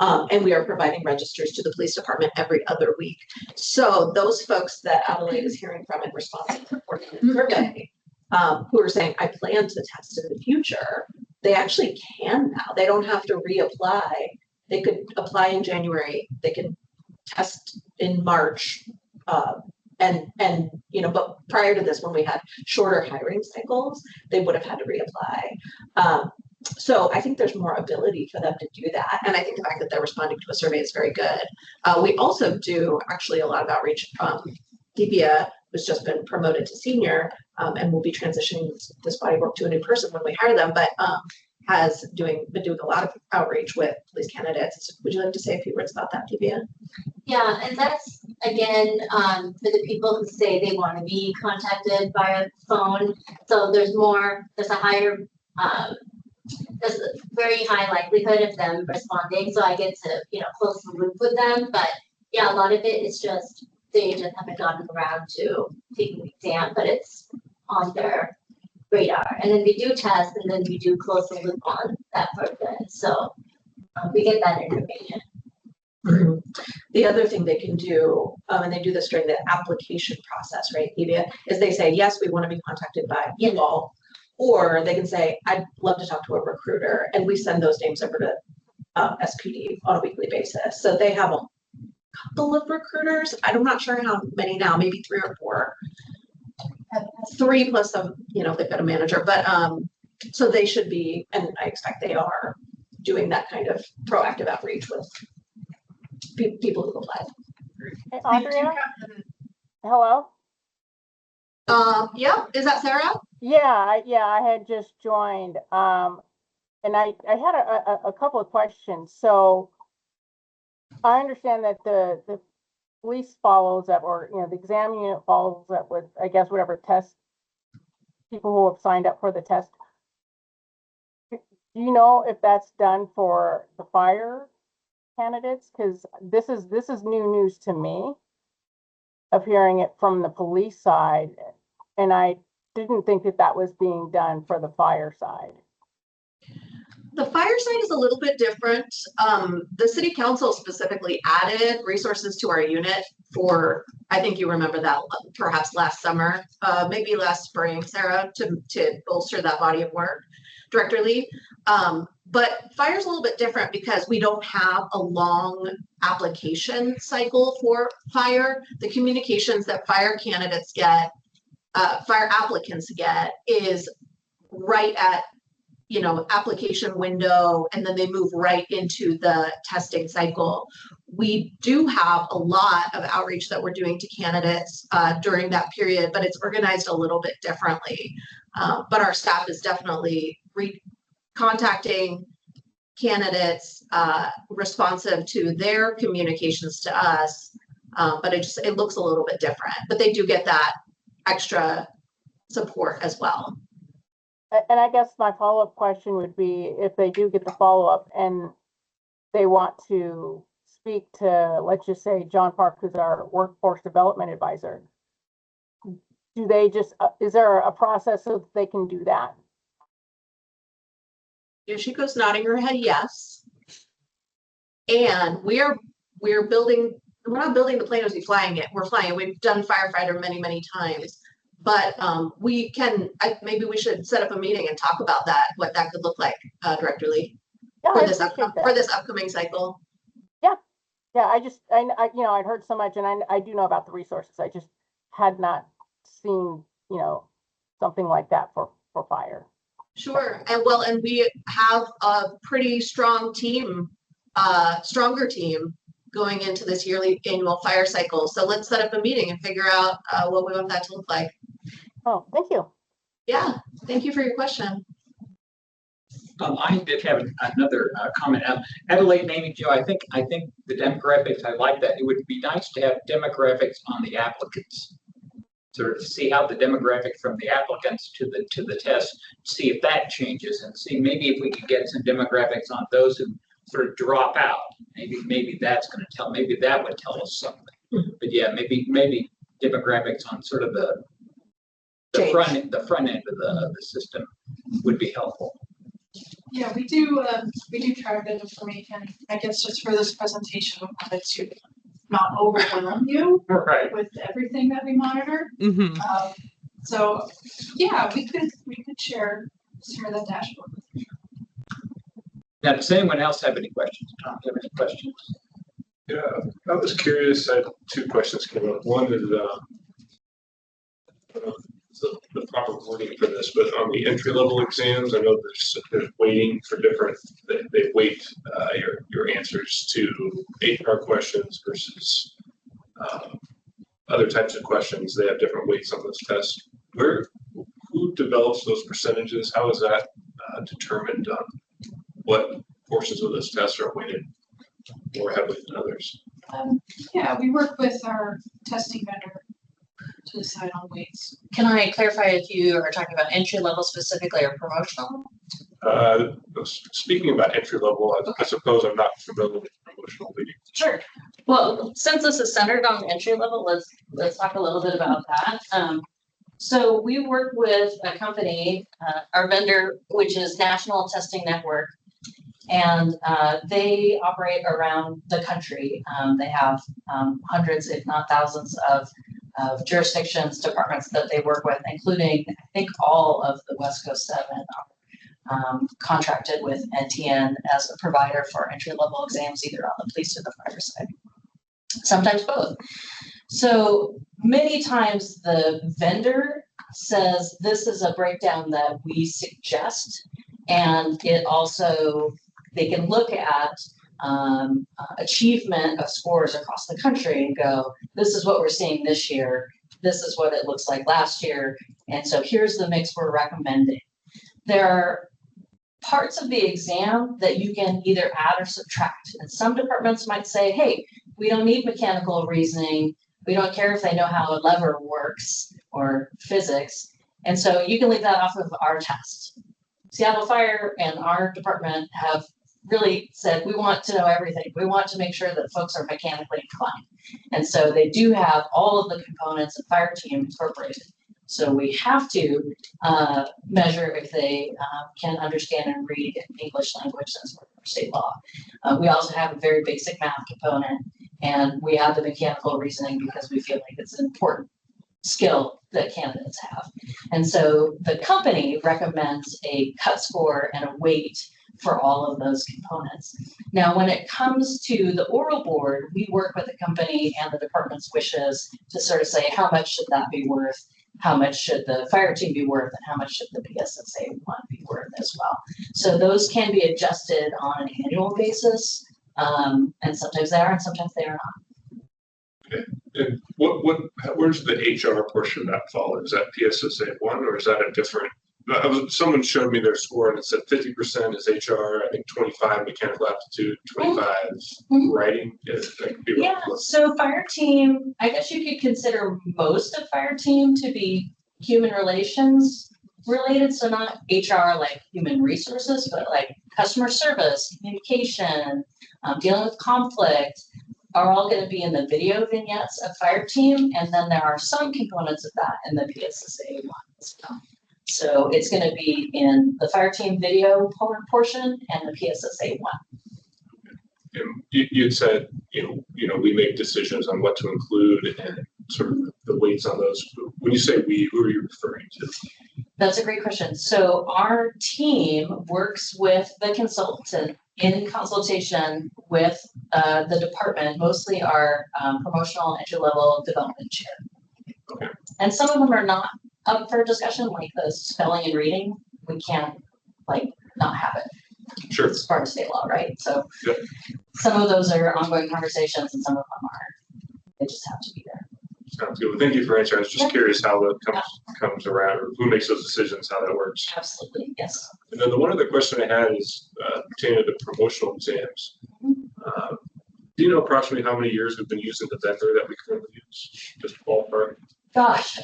And we are providing registers to the police department every other week. So those folks that Adelaide is hearing from in response to the survey, who are saying, I plan to test in the future, they actually can now. They don't have to reapply. They could apply in January. They can test in March. But prior to this, when we had shorter hiring cycles, they would have had to reapply. So I think there's more ability for them to do that. And I think the fact that they're responding to a survey is very good. We also do actually a lot of outreach. Divya has just been promoted to senior and will be transitioning this body of work to a new person when we hire them, but has been doing a lot of outreach with police candidates. Would you like to say a few words about that, Divya? Yeah, and that's again for the people who say they want to be contacted via phone. So there's a higher, there's a very high likelihood of them responding. So I get to close the loop with them. But yeah, a lot of it is just they just haven't gotten around to taking the exam, but it's on their radar. And then we do test, and then we do close the loop on that person. So we get that information. Mm-hmm. The other thing they can do, and they do this during the application process, right, Evia, is they say, yes, we want to be contacted by you all, or they can say, I'd love to talk to a recruiter, and we send those names over to SPD on a weekly basis. So they have a couple of recruiters. I'm not sure how many now, maybe 3 or 4. 3 plus some, they've got a manager, but so they should be, and I expect they are doing that kind of proactive outreach with people who applied. Hey, Andrea? Hello? Yeah, is that Sarah? Yeah, I had just joined. And I had a couple of questions. So I understand that the police follows up, or the exam unit follows up with, I guess, whatever test people who have signed up for the test. Do you know if that's done for the fire candidates? Because this is new news to me of hearing it from the police side, and I didn't think that was being done for the fire side. The fire side is a little bit different. The city council specifically added resources to our unit for, I think you remember that perhaps last summer, maybe last spring, Sarah, to bolster that body of work. Director Lee, But fire's a little bit different because we don't have a long application cycle for fire. The communications that fire candidates get, fire applicants get is right at, application window, and then they move right into the testing cycle. We do have a lot of outreach that we're doing to candidates during that period, but it's organized a little bit differently. But our staff is definitely contacting candidates responsive to their communications to us, but it looks a little bit different, but they do get that extra support as well. And I guess my follow-up question would be, if they do get the follow-up and they want to speak to, let's just say, John Park, who's our workforce development advisor, do they just, is there a process so that they can do that? Yoshiko's nodding her head yes. And we're building, we're not building the plane as we flying it. We're flying it. We've done firefighter many, many times. But we can, maybe we should set up a meeting and talk about that, what that could look like, Director Lee, Yeah, for this upcoming cycle. Yeah, I'd heard so much, and I do know about the resources. I just had not seen, something like that for fire. Sure, and we have a pretty strong team, stronger team going into this yearly annual fire cycle. So let's set up a meeting and figure out what we want that to look like. Oh, thank you. Yeah, thank you for your question. I did have another comment. Adelaide and Amy Jo, I think the demographics, I like that. It would be nice to have demographics on the applicants. Sort of see how the demographic from the applicants to the test, see if that changes, and see maybe if we could get some demographics on those who sort of drop out. Maybe that's going to tell. Maybe that would tell us something. But yeah, maybe demographics on sort of the front end of the system would be helpful. Yeah, we do try to get information. I guess just for this presentation, we wanted to not overwhelm you with everything that we monitor. Mm-hmm. So yeah, we could share that dashboard. Now, does anyone else have any questions? Tom, do you have any questions? Yeah, I was curious. I had two questions came up. One is the proper wording for this, but on the entry level exams, I know there's waiting for different. They weight your answers to HR questions versus other types of questions. They have different weights on those tests. Who develops those percentages? How is that determined on what portions of those tests are weighted more heavily than others? Yeah, we work with our testing vendor to decide on weights. Can I clarify if you are talking about entry level specifically or promotional? Speaking about entry level, I suppose I'm not familiar with promotional weighting. Sure. Well, since this is centered on entry level, let's talk a little bit about that. So we work with a company, our vendor, which is National Testing Network, and they operate around the country. They have hundreds, if not thousands, of jurisdictions, departments that they work with, including, I think, all of the West Coast 7 are contracted with NTN as a provider for entry-level exams, either on the police or the fire side, sometimes both. So many times the vendor says this is a breakdown that we suggest, and it also, they can look at achievement of scores across the country and go, this is what we're seeing this year, this is what it looks like last year, and so here's the mix we're recommending. There are parts of the exam that you can either add or subtract, and some departments might say, hey, we don't need mechanical reasoning, we don't care if they know how a lever works or physics, and so you can leave that off of our test. Seattle Fire and our department have really said, we want to know everything. We want to make sure that folks are mechanically inclined. And so they do have all of the components of fire team incorporated. So we have to measure if they can understand and read English language, since we're state law. We also have a very basic math component, and we add the mechanical reasoning because we feel like it's an important skill that candidates have. And so the company recommends a cut score and a weight for all of those components. Now, when it comes to the oral board, we work with the company and the department's wishes to sort of say, how much should that be worth? How much should the fire team be worth? And how much should the PSSA one be worth as well? So those can be adjusted on an annual basis. And sometimes they are and sometimes they are not. Okay. And where's the HR portion of that fall? Is that PSSA 1 or is that a different? Someone showed me their score and it said 50% is HR, I think 25 mechanical aptitude, 25 writing. Yeah, so fire team, I guess you could consider most of fire team to be human relations related. So not HR like human resources, but like customer service, communication, dealing with conflict are all going to be in the video vignettes of fire team. And then there are some components of that in the PSSA 1 as well. So it's going to be in the fire team video portion and the PSSA 1. And you'd said, you know, we make decisions on what to include and sort of the weights on those. When you say we, who are you referring to? That's a great question. So our team works with the consultant in consultation with the department, mostly our promotional entry-level development chair. Okay. And some of them are not up for discussion, like the spelling and reading. We can't not have it. Sure. It's part of state law, right? So yep. Some of those are ongoing conversations and some of them aren't. They just have to be there. Sounds good. Well, thank you for answering. I was just curious how that comes around, or who makes those decisions, how that works. Absolutely, yes. And then the one other question I had is pertaining to promotional exams. Do you know approximately how many years we've been using the vendor that we currently use? Just ballpark. Gosh,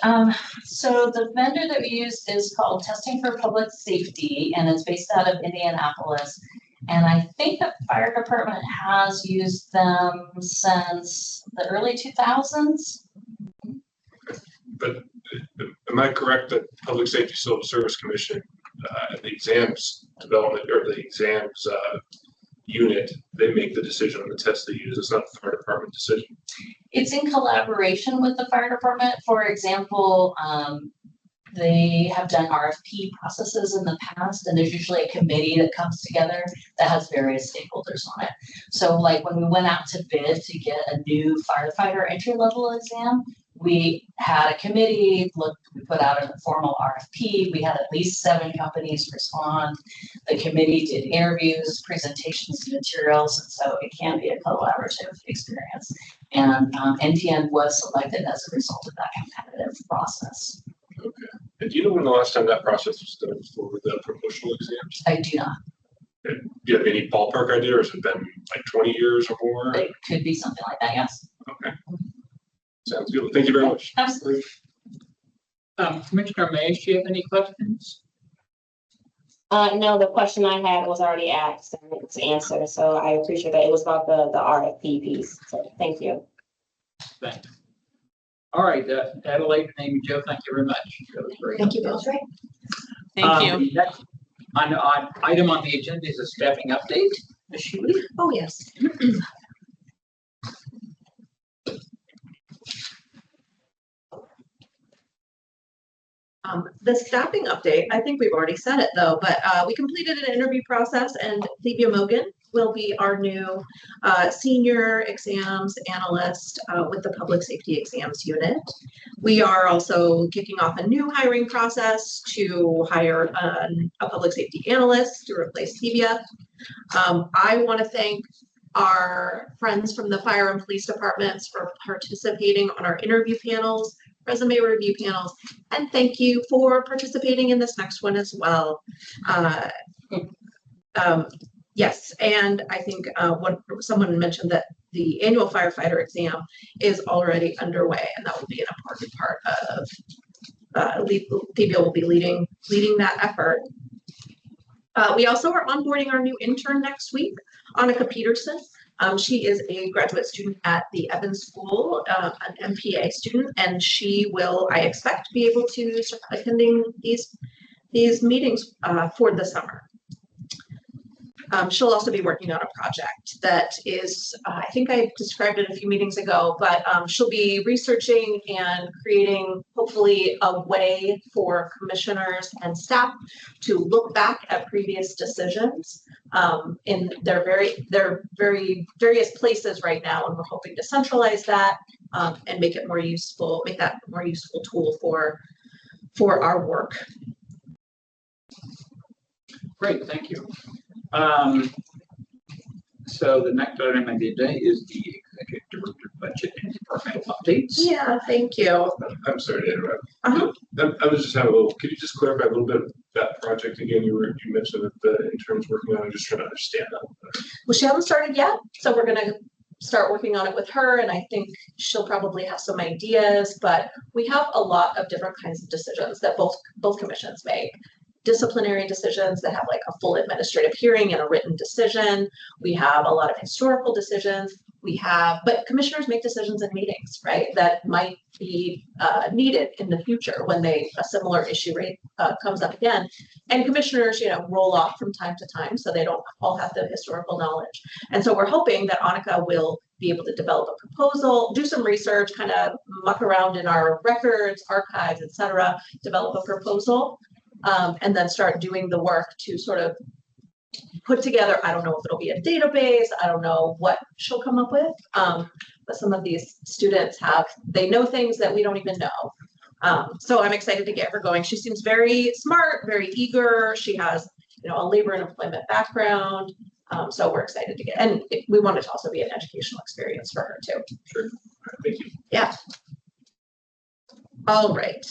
so the vendor that we use is called Testing for Public Safety, and it's based out of Indianapolis. And I think the fire department has used them since the early 2000s. But am I correct that Public Safety Civil Service Commission, the exams development or the exams unit, they make the decision on the test they use? It's not the fire department decision. It's in collaboration with the fire department. For example, they have done RFP processes in the past, and there's usually a committee that comes together that has various stakeholders on it. So like when we went out to bid to get a new firefighter entry-level exam, we had a committee, we put out a formal RFP. We had at least 7 companies respond. The committee did interviews, presentations, and materials, and so it can be a collaborative experience. And NTN was selected as a result of that competitive process. Okay. And do you know when the last time that process was done for the promotional exams? I do not. Okay. Do you have any ballpark idea, or has it been like 20 years or more? It could be something like that, yes. Okay. Sounds good. Thank you very much. Absolutely. Commissioner May, do you have any questions? No, the question I had was already asked and it's answered, so I appreciate that. It was about the RFP piece, so thank you. Thanks. All right, Adelaide and Amy Jo, thank you very much. That was very Thank you helpful. both. Thank you. Next item on the agenda is a staffing update. Ms. Shealy? Oh, yes. The staffing update, I think we've already said it though, but we completed an interview process and Thebia Mogan will be our new senior exams analyst with the public safety exams unit. We are also kicking off a new hiring process to hire a public safety analyst to replace Thebia. I want to thank our friends from the fire and police departments for participating on our interview panels, resume review panels, and thank you for participating in this next one as well. Yes, and I think someone mentioned that the annual firefighter exam is already underway, and that will be an important part of Thebia will be leading that effort. We also are onboarding our new intern next week, Annika Peterson. She is a graduate student at the Evans School, an MPA student, and she will, I expect, be able to start attending these meetings for the summer. She'll also be working on a project that is, I think I described it a few meetings ago, but she'll be researching and creating hopefully a way for commissioners and staff to look back at previous decisions in their very various places right now. And we're hoping to centralize that and make it more useful, make that a more useful tool for our work. Great, thank you. So the next item on the agenda is the executive director budget and departmental updates. Yeah, thank you. I'm sorry to interrupt. Uh-huh. I was just having a little, could you just clarify a little bit that project again? You mentioned that the intern's working on. I'm just trying to understand that. Well, she hasn't started yet, so we're gonna start working on it with her, and I think she'll probably have some ideas, but we have a lot of different kinds of decisions that both commissions make. Disciplinary decisions that have like a full administrative hearing and a written decision. We have a lot of historical decisions. But commissioners make decisions in meetings, right? That might be needed in the future when a similar issue comes up again. And commissioners, roll off from time to time, so they don't all have the historical knowledge. And so we're hoping that Annika will be able to develop a proposal, do some research, kind of muck around in our records, archives, et cetera, develop a proposal. And then start doing the work to sort of put together, I don't know if it'll be a database, I don't know what she'll come up with, but some of these students they know things that we don't even know. So I'm excited to get her going. She seems very smart, very eager. She has, a labor and employment background. So we're excited to and we want it to also be an educational experience for her too. Sure, thank you. Yeah. All right.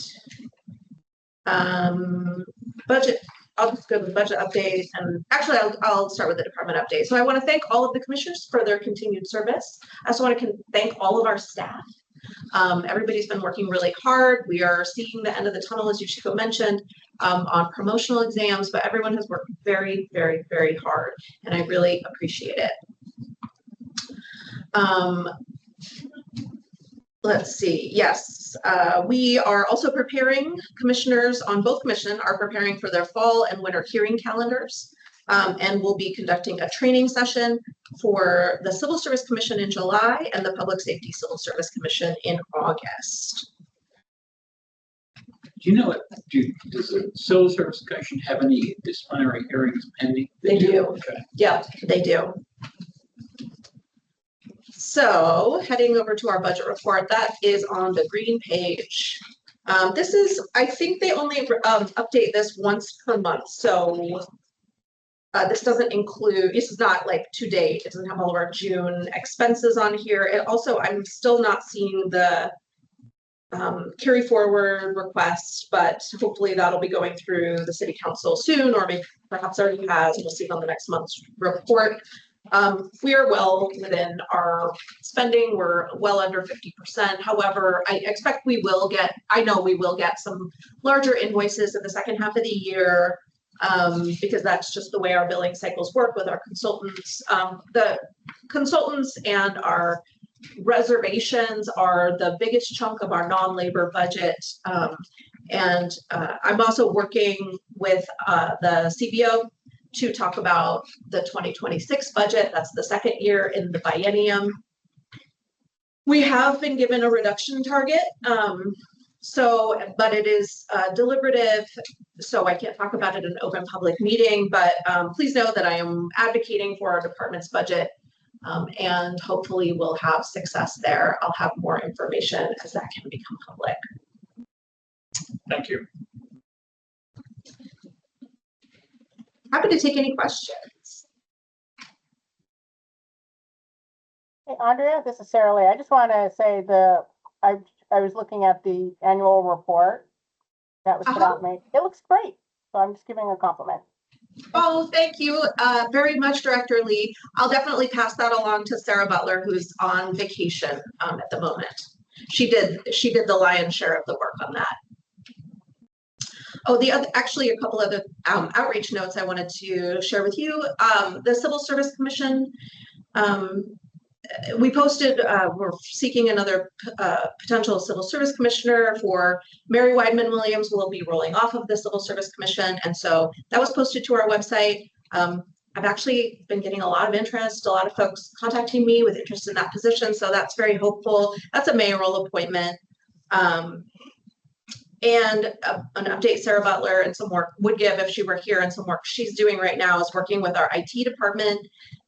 Budget, I'll just go to the budget update, and actually I'll start with the department update. So I want to thank all of the commissioners for their continued service. I also want to thank all of our staff. Everybody's been working really hard. We are seeing the end of the tunnel, as Yoshiko mentioned, on promotional exams, but everyone has worked very, very, very hard, and I really appreciate it. Let's see. Yes, we are also preparing, commissioners on both commission are preparing for their fall and winter hearing calendars. And we'll be conducting a training session for the Civil Service Commission in July and the Public Safety Civil Service Commission in August. Do you know what, does the Civil Service Commission have any disciplinary hearings pending? They do. Okay. Yeah, they do. So heading over to our budget report, that is on the green page. This is, I think they only update this once per month. So this doesn't include, this is not like to date. It doesn't have all of our June expenses on here. It also, I'm still not seeing the carry forward request, but hopefully that'll be going through the city council soon, or maybe perhaps already has. We'll see it on the next month's report. We are well within our spending. We're well under 50%. However, I expect I know we will get some larger invoices in the second half of the year, because that's just the way our billing cycles work with our consultants. The consultants and our reservations are the biggest chunk of our non-labor budget. And I'm also working with the CBO to talk about the 2026 budget. That's the second year in the biennium. We have been given a reduction target, but it is deliberative, so I can't talk about it in an open public meeting, but please know that I am advocating for our department's budget, and hopefully we'll have success there. I'll have more information as that can become public. Thank you. Happy to take any questions. Hey, Andrea, this is Sarah Lee. I just want to say I was looking at the annual report that was put out. It looks great. So I'm just giving a compliment. Oh, thank you very much, Director Lee. I'll definitely pass that along to Sarah Butler, who's on vacation at the moment. She did the lion's share of the work on that. Oh, actually a couple other outreach notes I wanted to share with you. The Civil Service Commission, we posted, we're seeking another potential Civil Service Commissioner for Mary Weidman Williams will be rolling off of the Civil Service Commission. And so that was posted to our website. I've actually been getting a lot of interest, a lot of folks contacting me with interest in that position. So that's very hopeful. That's a mayoral appointment. And an update Sarah Butler and some work would give if she were here, and some work she's doing right now is working with our IT department.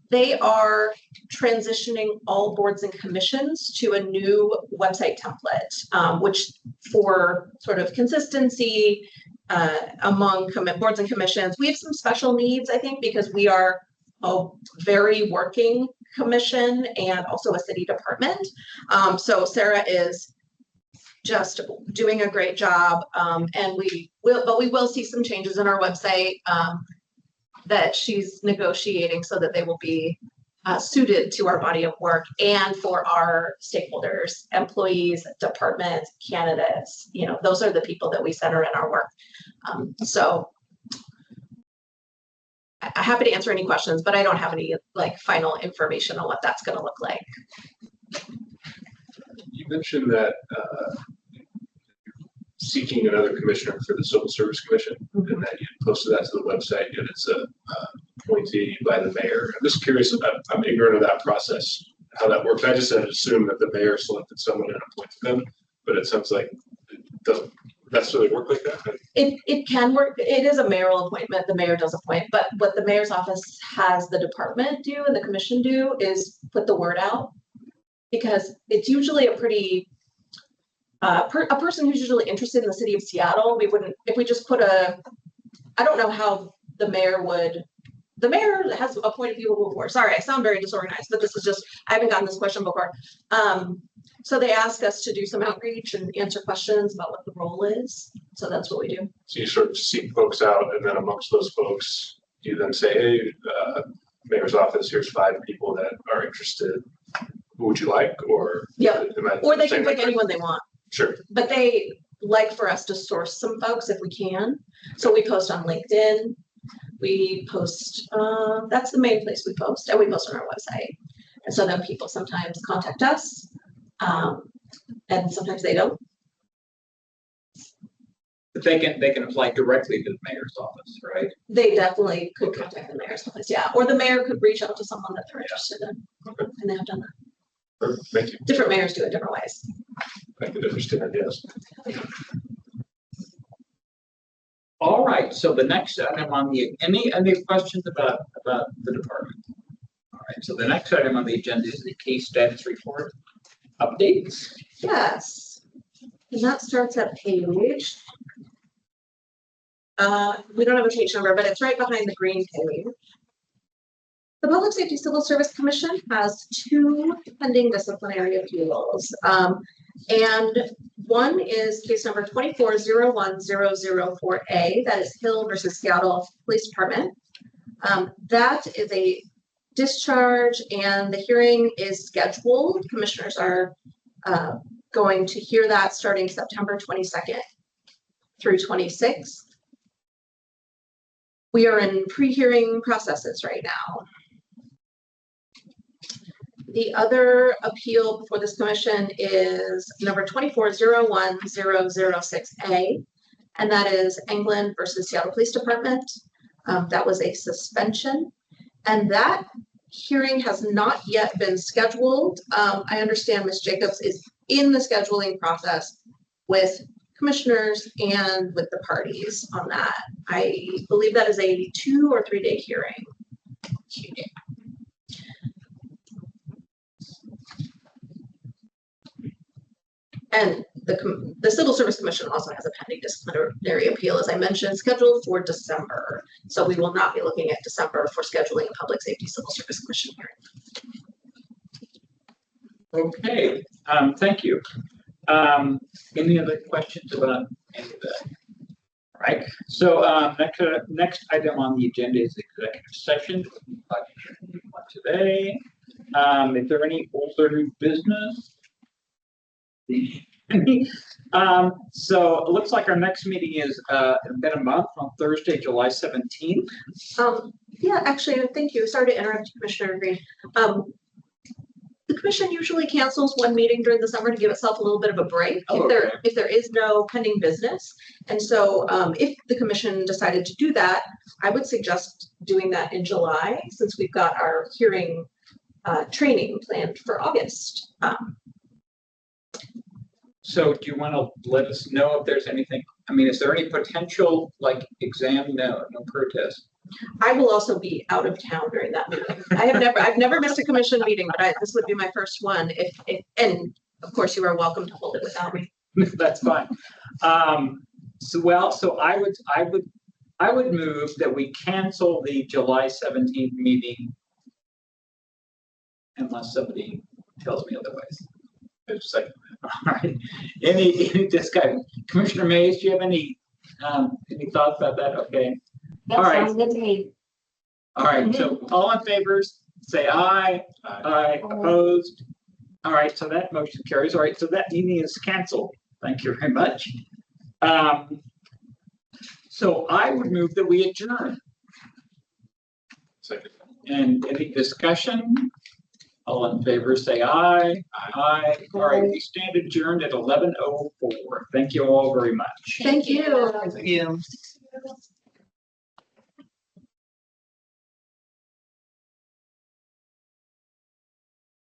They are transitioning all boards and commissions to a new website template, which for sort of consistency among boards and commissions. We have some special needs, I think, because we are a very working commission and also a city department. So Sarah is just doing a great job, and we will see some changes in our website that she's negotiating so that they will be suited to our body of work and for our stakeholders, employees, departments, candidates. You know, those are the people that we center in our work. So I'm happy to answer any questions, but I don't have any like final information on what that's going to look like. You mentioned that seeking another commissioner for the Civil Service Commission, and that you posted that to the website, and it's a appointee by the mayor. I'm just curious about, I'm ignorant of that process, how that works. I just had assumed that the mayor selected someone and appointed them, but it sounds like it doesn't necessarily work like that. It can work. It is a mayoral appointment. The mayor does appoint, but what the mayor's office has the department do and the commission do is put the word out, because it's usually a pretty a person who's usually interested in the city of Seattle. We wouldn't, if we just put I don't know how the mayor has appointed people before. Sorry, I sound very disorganized, but this is just, I haven't gotten this question before. So they ask us to do some outreach and answer questions about what the role is. So that's what we do. So you sort of seek folks out, and then amongst those folks, you then say, hey, mayor's office, here's 5 people that are interested. Who would you like? Or yeah, or they can pick anyone they want. Sure. But they like for us to source some folks if we can. So we post on LinkedIn. We post, that's the main place we post, and we post on our website. And so then people sometimes contact us, and sometimes they don't. But they can apply directly to the mayor's office, right? They definitely could contact the mayor's office, yeah. Or the mayor could reach out to someone that they're interested in, and they have done that. Perfect. Thank you. Different mayors do it different ways. I can understand, yes. All right, so the next item on the, any questions about the department? All right, so the next item on the agenda is the case status report updates. Yes, and that starts at page. We don't have a page number, but it's right behind the green page. The Public Safety Civil Service Commission has 2 pending disciplinary appeals. And one is case number 2401004A, that is Hill versus Seattle Police Department. That is a discharge, and the hearing is scheduled. Commissioners are going to hear that starting September 22nd through 26th. We are in pre-hearing processes right now. The other appeal before this commission is number 2401006A, and that is England versus Seattle Police Department. That was a suspension, and that hearing has not yet been scheduled. I understand Ms. Jacobs is in the scheduling process with commissioners and with the parties on that. I believe that is a 2 or 3 day hearing. And the Civil Service Commission also has a pending disciplinary appeal, as I mentioned, scheduled for December. So we will not be looking at December for scheduling a Public Safety Civil Service Commission hearing. Okay, thank you. Any other questions about any of that? All right, so next item on the agenda is executive session. Today, is there any older new business? So it looks like our next meeting is in about a month on Thursday, July 17th. Yeah, actually, thank you. Sorry to interrupt you, Commissioner Green. The commission usually cancels one meeting during the summer to give itself a little bit of a break Oh, if there is no pending business. And so if the commission decided to do that, I would suggest doing that in July, since we've got our hearing training planned for August. So do you want to let us know if there's anything, I mean, is there any potential like exam? No protest. I will also be out of town during that meeting. I've never missed a commission meeting, but this would be my first one. And of course you are welcome to hold it without me. That's fine. So I would move that we cancel the July 17th meeting unless somebody tells me otherwise. It's like, All right. Any discussion? Commissioner Mays, do you have any thoughts about that? Okay. That All right. sounds good to me. All right. So all in favor, say aye. Aye. Opposed. All right. So that motion carries. All right. So that meeting is canceled. Thank you very much. So I would move that we adjourn. second. And any discussion? All in favor, say aye. Aye. All right, we stand adjourned at 11:04. Thank you all very much. Thank you. Thank you.